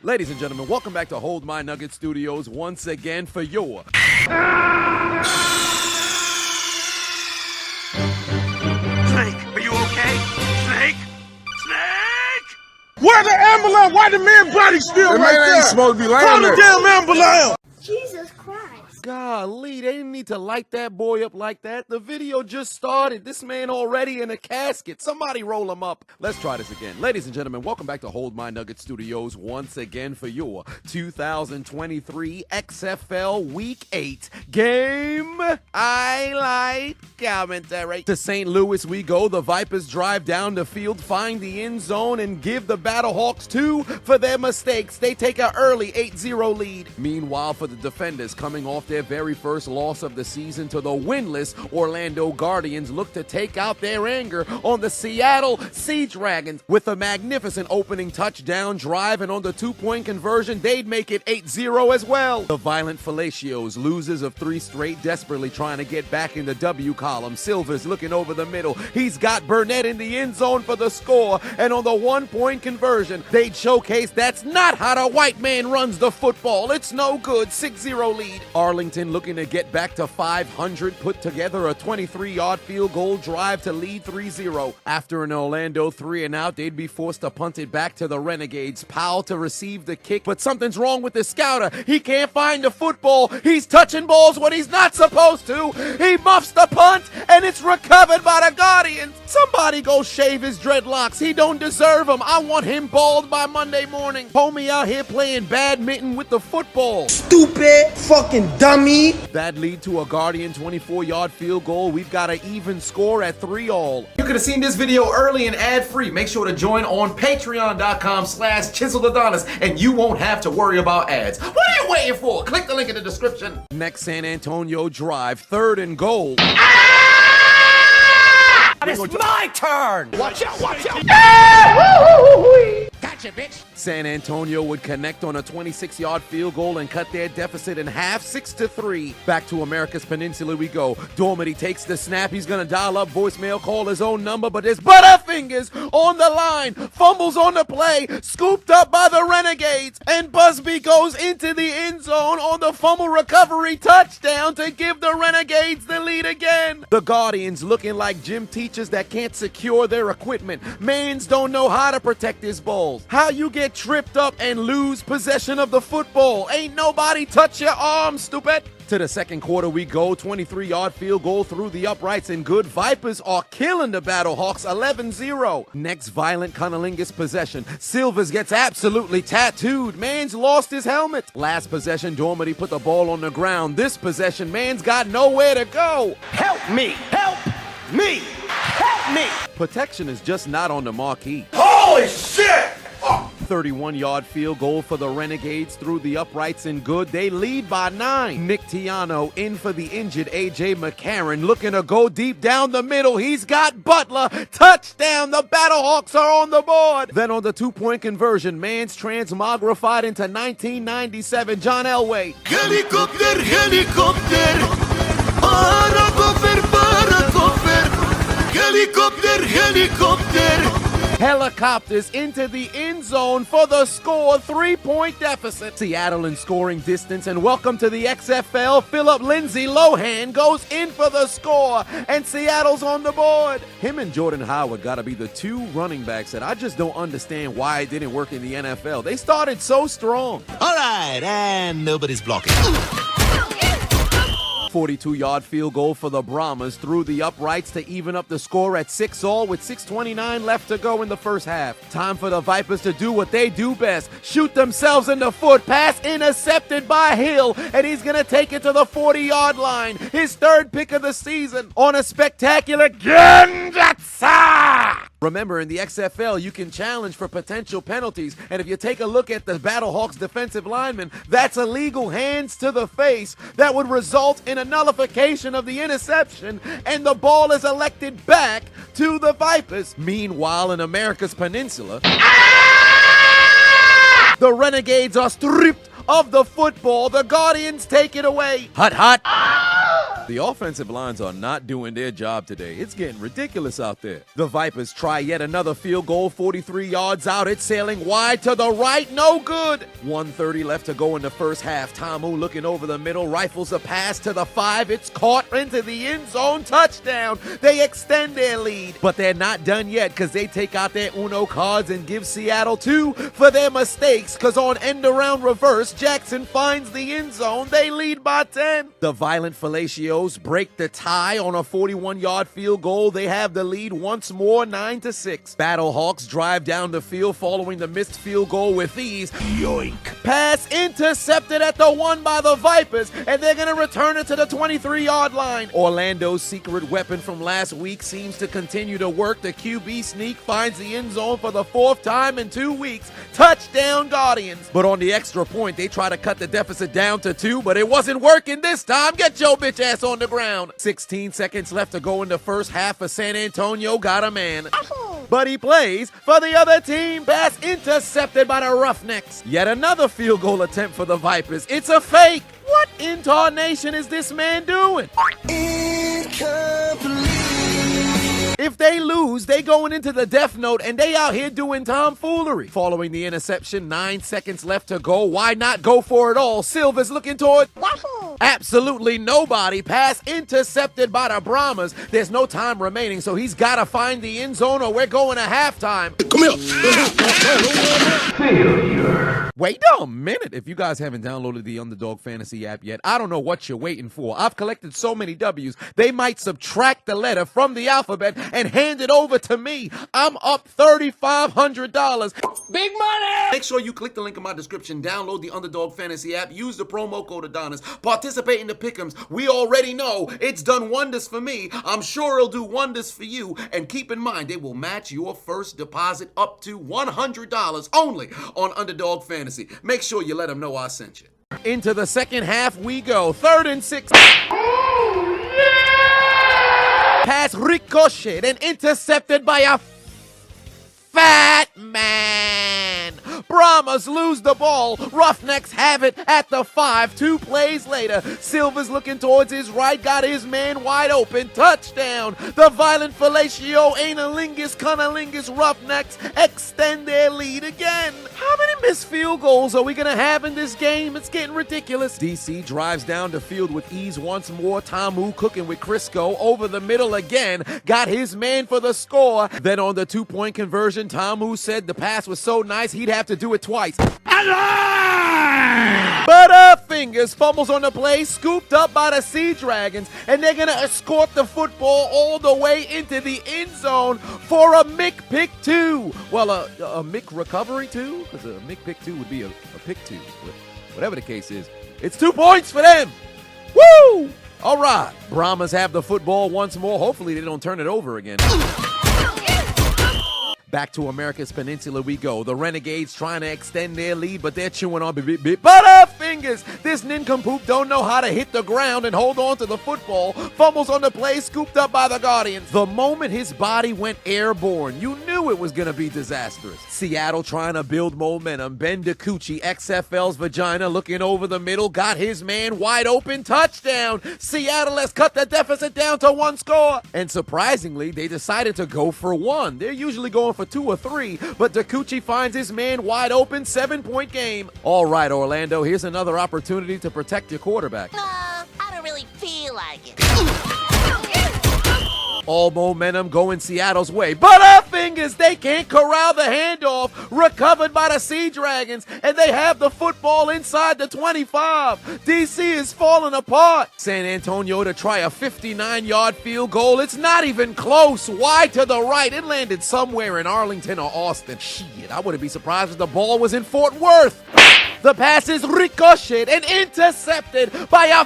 Ladies and gentlemen, welcome back to Hold My Nugget Studios once again for your... Snake, are you okay? Snake? Snake! Where the ambulance? Why the man body still right there? Ain't supposed to be laying Call the there. damn ambulance! Jesus Christ. Golly, they didn't need to light that boy up like that. The video just started. This man already in a casket. Somebody roll him up. Let's try this again. Ladies and gentlemen, welcome back to Hold My Nugget Studios once again for your 2023 XFL Week 8 game highlight commentary. To St. Louis we go. The Vipers drive down the field, find the end zone, and give the Battlehawks 2 for their mistakes. They take an early 8-0 lead. Meanwhile, for the defenders, coming off their very first loss of the season to the winless Orlando Guardians, look to take out their anger on the Seattle Sea Dragons with a magnificent opening touchdown drive, and on the 2-point conversion, they'd make it 8-0 as well. The violent Felicios, losers of 3 straight, desperately trying to get back in the W column. Silver's looking over the middle. He's got Burnett in the end zone for the score, and on the 1-point conversion, they'd showcase that's not how the white man runs the football. It's no good. 6-0 lead. Arlington looking to get back to 500, put together a 23-yard field goal drive to lead 3-0. After an Orlando 3-and-out, they'd be forced to punt it back to the Renegades. Powell to receive the kick, but something's wrong with the scouter. He can't find the football. He's touching balls when he's not supposed to. He muffs the punt, and it's recovered by the Guardians. Somebody go shave his dreadlocks. He don't deserve them. I want him bald by Monday morning. Homie out here playing badminton with the football. Stupid fucking dummy. That lead to a Guardian 24-yard field goal. We've got an even score at 3-all. You could have seen this video early and ad-free. Make sure to join on patreon.com/Chiseled Adonis, and you won't have to worry about ads. What are you waiting for? Click the link in the description. Next San Antonio drive, 3rd and goal. It's my turn! Watch out, watch out! Gotcha, bitch! San Antonio would connect on a 26-yard field goal and cut their deficit in half, 6-3. Back to America's Peninsula we go. Dormady takes the snap. He's gonna dial up voicemail, call his own number, but there's Butterfingers on the line. Fumbles on the play, scooped up by the Renegades, and Busby goes into the end zone on the fumble recovery touchdown to give the Renegades the lead again. The Guardians looking like gym teachers that can't secure their equipment. Mans don't know how to protect his balls. How you get tripped up and lose possession of the football? Ain't nobody touch your arm, stupid. To the second quarter we go. 23-yard field goal through the uprights and good. Vipers are killing the Battlehawks 11-0. Next violent cunnilingus possession. Silvers gets absolutely tattooed. Man's lost his helmet. Last possession, Dormady put the ball on the ground. This possession, man's got nowhere to go. Help me! Help me! Help me! Protection is just not on the marquee. Holy shit! 31-yard field goal for the Renegades through the uprights and good. They lead by 9. Nick Tiano in for the injured A.J. McCarron, looking to go deep down the middle. He's got Butler. Touchdown. The Battlehawks are on the board. Then on the 2-point conversion, man's transmogrified into 1997. John Elway. Helicopter, helicopter! Paracopter, paracopter! Helicopter, helicopter! Helicopters into the end zone for the score. 3-point deficit. Seattle in scoring distance, and welcome to the XFL. Philip Lindsay Lohan goes in for the score, and Seattle's on the board. Him and Jordan Howard got to be the 2 running backs that I just don't understand why it didn't work in the NFL. They started so strong. All right, and nobody's blocking. 42-yard field goal for the Brahmas through the uprights to even up the score at 6-all with 6:29 left to go in the first half. Time for the Vipers to do what they do best, shoot themselves in the foot. Pass intercepted by Hill, and he's going to take it to the 40-yard line. His 3rd pick of the season on a spectacular Genjatsa! Remember, in the XFL, you can challenge for potential penalties, and if you take a look at the Battlehawks defensive lineman, that's illegal hands to the face that would result in a nullification of the interception, and the ball is elected back to the Vipers. Meanwhile, in America's Peninsula, the Renegades are stripped of the football. The Guardians take it away. Hut, hut. The offensive lines are not doing their job today. It's getting ridiculous out there. The Vipers try yet another field goal, 43 yards out. It's sailing wide to the right, no good. 1:30 left to go in the first half. Tamu looking over the middle, rifles a pass to the 5. It's caught into the end zone, touchdown. They extend their lead, but they're not done yet because they take out their Uno cards and give Seattle 2 for their mistakes, because on end around reverse, Jackson finds the end zone. They lead by 10. The violent Fellatios break the tie on a 41-yard field goal. They have the lead once more, 9-6. Battlehawks drive down the field following the missed field goal with ease. Yoink. Pass intercepted at the 1 by the Vipers, and they're going to return it to the 23-yard line. Orlando's secret weapon from last week seems to continue to work. The QB sneak finds the end zone for the 4th time in 2 weeks. Touchdown Guardians. But on the extra point, they try to cut the deficit down to 2, but it wasn't working this time. Get your bitch ass on the ground. 16 seconds left to go in the first half for San Antonio. Got a man. But he plays for the other team. Pass intercepted by the Roughnecks. Yet another field goal attempt for the Vipers. It's a fake. What in tarnation is this man doing? If they lose, they going into the death note, and they out here doing tomfoolery. Following the interception, 9 seconds left to go. Why not go for it all? Silver's looking toward absolutely nobody. Pass intercepted by the Brahmas. There's no time remaining, so he's got to find the end zone or we're going to halftime. Come here. Failure. Wait a minute. If you guys haven't downloaded the Underdog Fantasy app yet, I don't know what you're waiting for. I've collected so many W's, they might subtract the letter from the alphabet and hand it over to me. I'm up $3,500. Big money! Make sure you click the link in my description, download the Underdog Fantasy app, use the promo code Adonis, participate in the pick'ems. We already know it's done wonders for me. I'm sure it'll do wonders for you. And keep in mind, they will match your first deposit up to $100 only on Underdog Fantasy. Make sure you let them know I sent you. Into the second half we go. 3rd and 6. Pass ricocheted and intercepted by a fat man. Brahmas lose the ball. Roughnecks have it at the 5. 2 plays later, Silver's looking towards his right, got his man wide open. Touchdown. The violent fellatio, analingus, cunnilingus Roughnecks extend their lead again. How many missed field goals are we going to have in this game? It's getting ridiculous. DC drives down the field with ease once more. Tamu cooking with Crisco over the middle again. Got his man for the score. Then on the 2-point conversion, Tamu said the pass was so nice he'd have to do it twice. Butterfingers fumbles on the play, scooped up by the Sea Dragons, and they're going to escort the football all the way into the end zone for a Mick pick 2. Well, a Mick recovery 2? Because a Mick pick 2 would be a pick 2. But whatever the case is, it's 2 points for them. Woo! All right, Brahmas have the football once more. Hopefully they don't turn it over again. Back to America's Peninsula we go. The Renegades trying to extend their lead, but they're chewing on Butterfingers. This nincompoop don't know how to hit the ground and hold on to the football. Fumbles on the play, scooped up by the Guardians. The moment his body went airborne, you knew it was going to be disastrous. Seattle trying to build momentum. Ben DiCucci, XFL's vagina, looking over the middle, got his man wide open. Touchdown. Seattle has cut the deficit down to 1 score. And surprisingly, they decided to go for 1. They're usually going for 2 or 3, but DiCucci finds his man wide open. 7-point game. All right, Orlando, here's another opportunity to protect your quarterback. No, I don't really feel like it. All momentum going Seattle's way. Butterfingers, they can't corral the handoff. Recovered by the Sea Dragons, and they have the football inside the 25. DC is falling apart. San Antonio to try a 59-yard field goal. It's not even close. Wide to the right. It landed somewhere in Arlington or Austin. Shit, I wouldn't be surprised if the ball was in Fort Worth. The pass is ricocheted and intercepted by a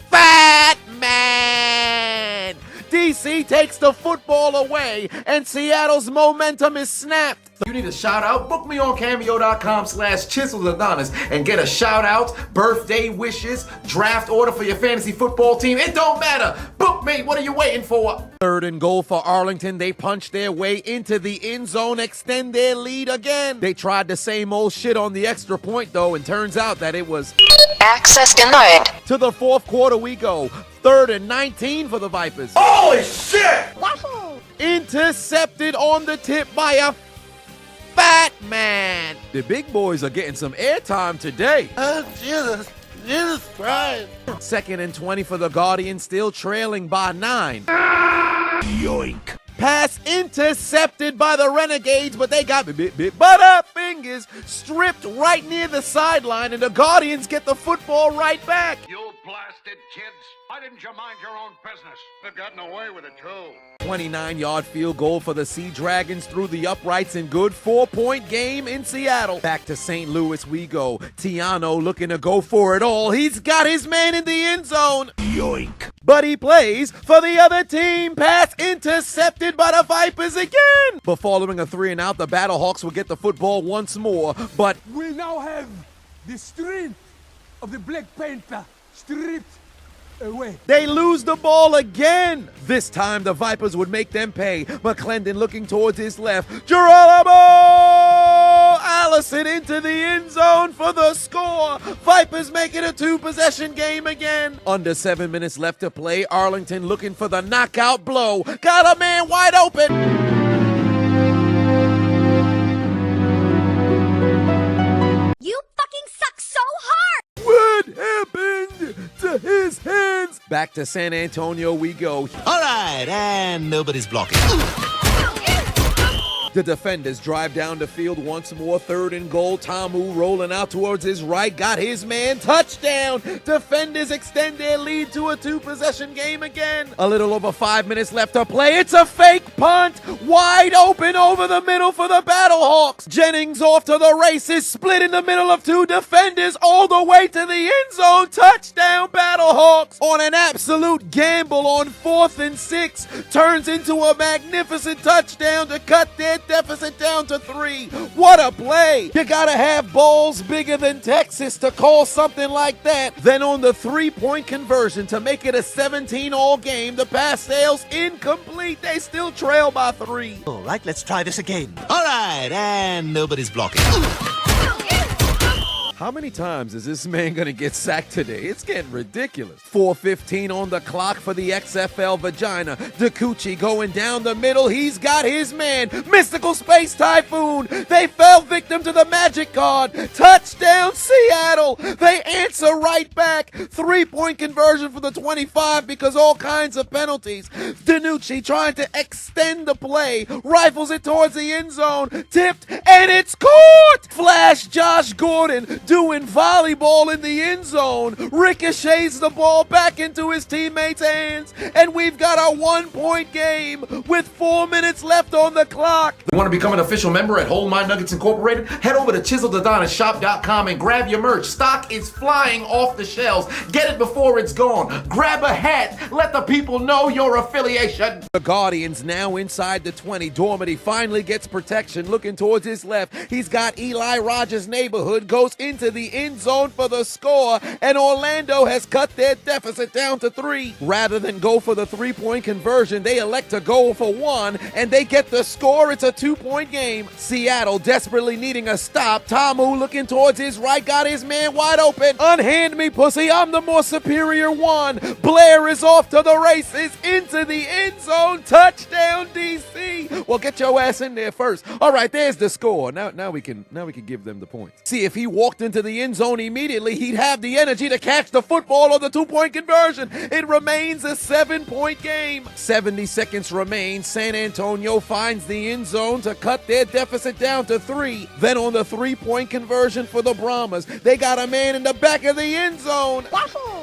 fat man. DC takes the football away, and Seattle's momentum is snapped. You need a shout out? Book me on cameo.com/Chiseled Adonis and get a shout out, birthday wishes, draft order for your fantasy football team. It don't matter. Book me. What are you waiting for? 3rd and goal for Arlington. They punch their way into the end zone, extend their lead again. They tried the same old shit on the extra point though, and turns out that it was Access denied. to the 4th quarter we go. 3rd and 19 for the Vipers. Holy shit! Intercepted on the tip by a fat man. The big boys are getting some airtime today. Oh, Jesus Christ. 2nd and 20 for the Guardians, still trailing by 9. Yoink. Pass intercepted by the Renegades, but they got butterfingers stripped right near the sideline, and the Guardians get the football right back. You blasted kids. Why didn't you mind your own business? They've gotten away with it, too. 29-yard field goal for the Sea Dragons through the uprights in good 4-point game in Seattle. Back to St. Louis we go. Tiano looking to go for it all. He's got his man in the end zone. Yoink. But he plays for the other team. Pass intercepted by the Vipers again. But following a 3-and-out, the Battlehawks will get the football once more. But we now have the strength of the Black Panther stripped away. they lose the ball again. This time the Vipers would make them pay. McClendon looking towards his left. Geronimo Allison into the end zone for the score. Vipers make it a 2-possession game again. Under 7 minutes left to play. Arlington looking for the knockout blow. Got a man wide open. You fucking suck so hard! What happened to his hands? Back to San Antonio we go. All right, and nobody's blocking. The defenders drive down the field once more. 3rd and goal. Tamu rolling out towards his right. Got his man. Touchdown. Defenders extend their lead to a 2-possession game again. A little over 5 minutes left to play. It's a fake punt. Wide open over the middle for the Battlehawks. Jennings off to the races. Split in the middle of 2 defenders all the way to the end zone. Touchdown Battlehawks on an absolute gamble on 4th and 6. Turns into a magnificent touchdown to cut their deficit down to 3. What a play. You gotta have balls bigger than Texas to call something like that. Then on the 3-point conversion to make it a 17-all game, the pass sails incomplete. They still trail by 3. All right, let's try this again. All right, and nobody's blocking. How many times is this man gonna get sacked today? It's getting ridiculous. 4:15 on the clock for the XFL vagina. DeCucci going down the middle. He's got his man. Mystical Space Typhoon. They fell victim to the magic card. Touchdown Seattle. They answer right back. 3-point conversion for the 25 because all kinds of penalties. DiNucci trying to extend the play. Rifles it towards the end zone. Tipped and it's caught. Flash Josh Gordon doing volleyball in the end zone, ricochets the ball back into his teammates' hands, and we've got a 1-point game with 4 minutes left on the clock. You want to become an official member at Hold My Nuggets Incorporated? Head over to ChiseledAdonisShop.com and grab your merch. Stock is flying off the shelves. Get it before it's gone. Grab a hat. Let the people know your affiliation. The Guardians now inside the 20. Dormady finally gets protection, looking towards his left. He's got Eli Rogers' neighborhood, goes into the end zone for the score, and Orlando has cut their deficit down to 3. Rather than go for the 3-point conversion, they elect to go for 1, and they get the score. It's a 2-point game. Seattle desperately needing a stop. Tamu looking towards his right, got his man wide open. Unhand me, pussy, I'm the more superior one. Blair is off to the races, into the end zone. Touchdown DC. Well, get your ass in there first. All right, there's the score. Now we can give them the points. See, if he walked into the end zone immediately, he'd have the energy to catch the football on the 2-point conversion. It remains a 7-point game. 70 seconds remain. San Antonio finds the end zone to cut their deficit down to 3. Then on the 3-point conversion for the Brahmas, they got a man in the back of the end zone.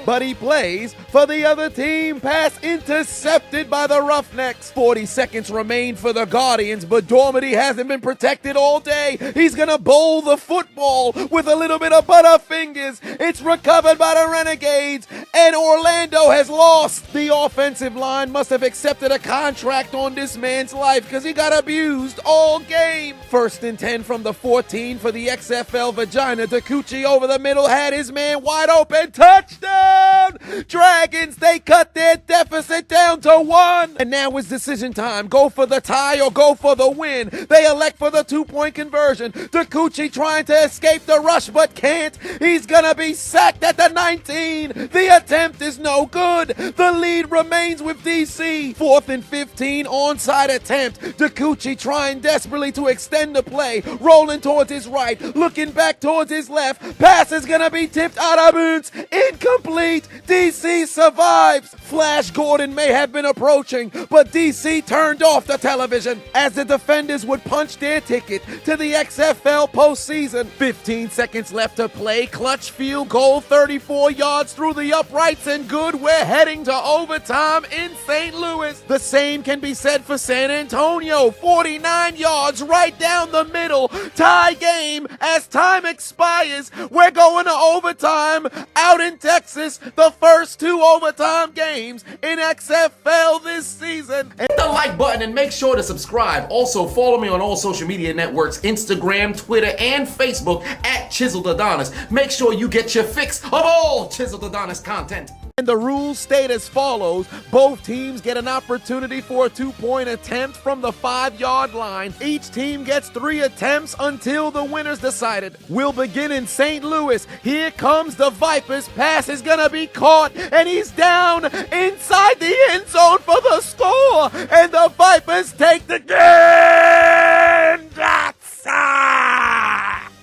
But he plays for the other team. Pass intercepted by the Roughnecks. 40 seconds remain for the Guardians, but Dormady hasn't been protected all day. He's gonna bowl the football with a little bit of butterfingers. It's recovered by the Renegades, and Orlando has lost. The offensive line must have accepted a contract on this man's life because he got abused all game. 1st and 10 from the 14 for the XFL vagina. DeCucci over the middle had his man wide open. Touchdown! Dragons, they cut their deficit down to 1. And now it's decision time. Go for the tie or go for the win. They elect for the 2-point conversion. DeCucci trying to escape the rush but can't. He's gonna be sacked at the 19. The attempt is no good. The lead remains with DC. 4th and 15 onside attempt. DeCucci trying desperately to extend the play. Rolling towards his right. Looking back towards his left. Pass is gonna be tipped out of bounds. Incomplete. DC survives. Flash Gordon may have been approaching, but DC turned off the television as the defenders would punch their ticket to the XFL postseason. 15 seconds left to play. Clutch field goal, 34 yards through the uprights and good. We're heading to overtime in St. Louis. The same can be said for San Antonio. 49 yards right down the middle. Tie game as time expires. We're going to overtime out in Texas. The first 2 overtime games in XFL this season. Hit the like button and make sure to subscribe. Also, follow me on all social media networks, Instagram, Twitter, and Facebook at Chiseled Adonis. Make sure you get your fix of all Chiseled Adonis content. And the rules state as follows. Both teams get an opportunity for a 2-point attempt from the 5-yard line. Each team gets 3 attempts until the winner's decided. We'll begin in St. Louis. Here comes the Vipers. Pass is gonna be caught, and he's down inside the end zone for the score. And the Vipers take the game.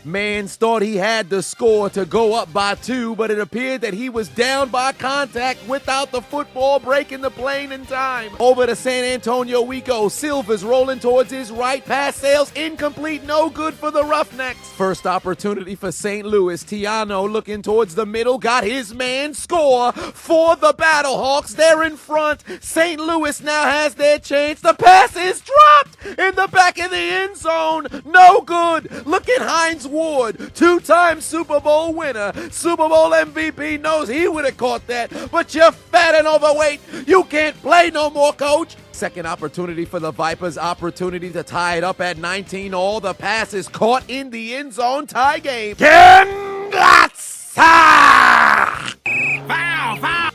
Mans thought he had the score to go up by 2, but it appeared that he was down by contact without the football breaking the plane in time. Over to San Antonio we go. Silver's rolling towards his right. Pass sails incomplete, no good for the Roughnecks. First opportunity for St. Louis. Tiano looking towards the middle, got his man. Score for the Battlehawks. They're in front. St. Louis now has their chance. The pass is dropped in the back of the end zone. No good. Look at Hines Ward, 2-time Super Bowl winner, Super Bowl MVP, knows he would have caught that, but you're fat and overweight. You can't play no more, coach. Second opportunity for the Vipers, opportunity to tie it up at 19 all. The pass is caught in the end zone. Tie game.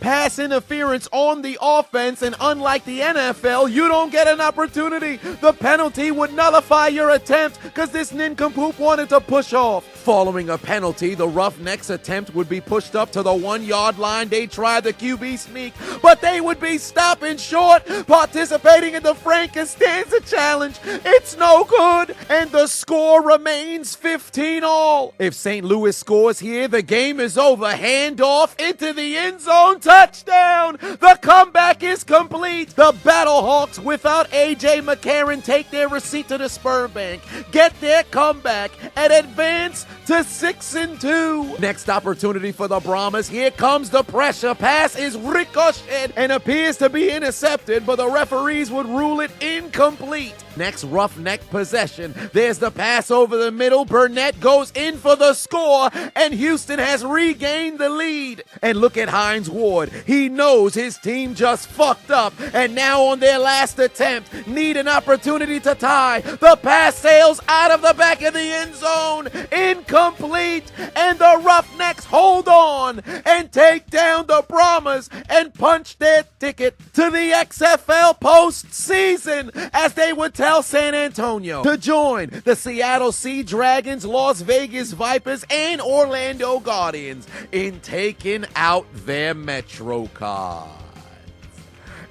Pass interference on the offense, and unlike the NFL, you don't get an opportunity. The penalty would nullify your attempt because this nincompoop wanted to push off. Following a penalty, the Roughnecks' attempt would be pushed up to the 1-yard line. They tried the QB sneak, but they would be stopping short. Participating in the Frank Costanza challenge, it's no good, and the score remains 15 all. If St. Louis scores here, the game is over. Handoff into the end zone. Touchdown! The comeback is complete. The Battlehawks, without A.J. McCarron, take their receipt to the sperm bank, get their comeback, and advance to 6-2. Next opportunity for the Brahmas. Here comes the pressure. Pass is ricocheted and appears to be intercepted, but the referees would rule it incomplete. Next Roughneck possession. There's the pass over the middle. Burnett goes in for the score, and Houston has regained the lead. And look at Hines Ward. He knows his team just fucked up, and now on their last attempt, need an opportunity to tie. The pass sails out of the back of the end zone. Incomplete, and the Roughnecks hold on and take down the Brahmas and punch their ticket to the XFL postseason, as they would tell San Antonio to join the Seattle Sea Dragons, Las Vegas Vipers, and Orlando Guardians in taking out their Metro cards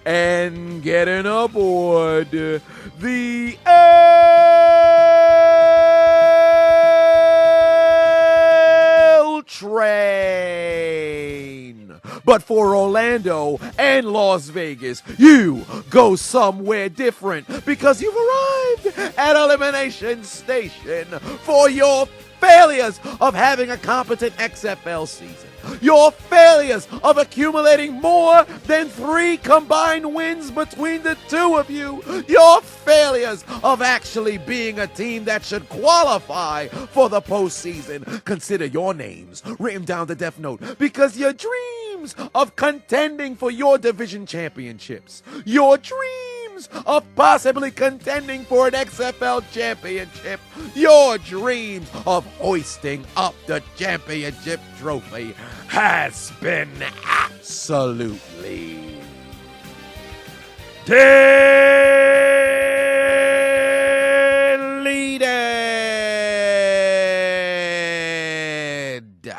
and getting aboard the L train. But for Orlando and Las Vegas, you go somewhere different because you've arrived at Elimination Station for your failures of having a competent XFL season. Your failures of accumulating more than 3 combined wins between the 2 of you. Your failures of actually being a team that should qualify for the postseason. Consider your names written down the Death Note because your dreams dreams of contending for your division championships, your dreams of possibly contending for an XFL championship, your dreams of hoisting up the championship trophy has been absolutely deleted.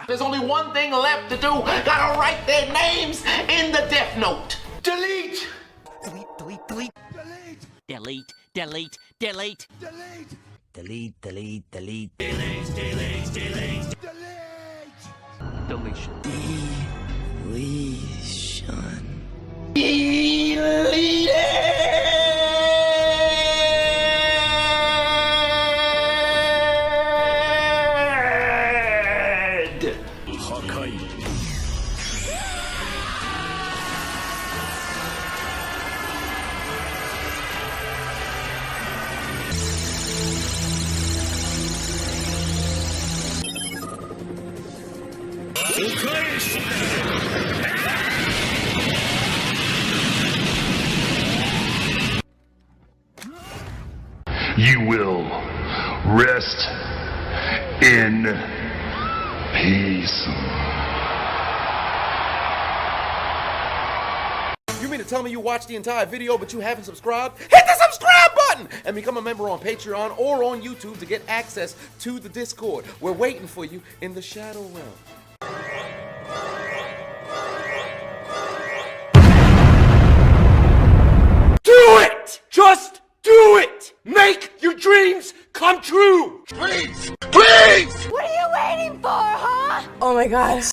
There's only one thing left to do. Gotta write their names in the death note. Delete! Delete, delete, delete. Delete, delete, delete. Delete. Delete, delete, delete. Delete, delete, delete. Deletion. You will rest in peace. You mean to tell me you watched the entire video but you haven't subscribed? Hit the subscribe button and become a member on Patreon or on YouTube to get access to the Discord. We're waiting for you in the Shadow Realm. Do it! Just do it! Make your dreams come true! Please! Please! What are you waiting for, huh? Oh my god.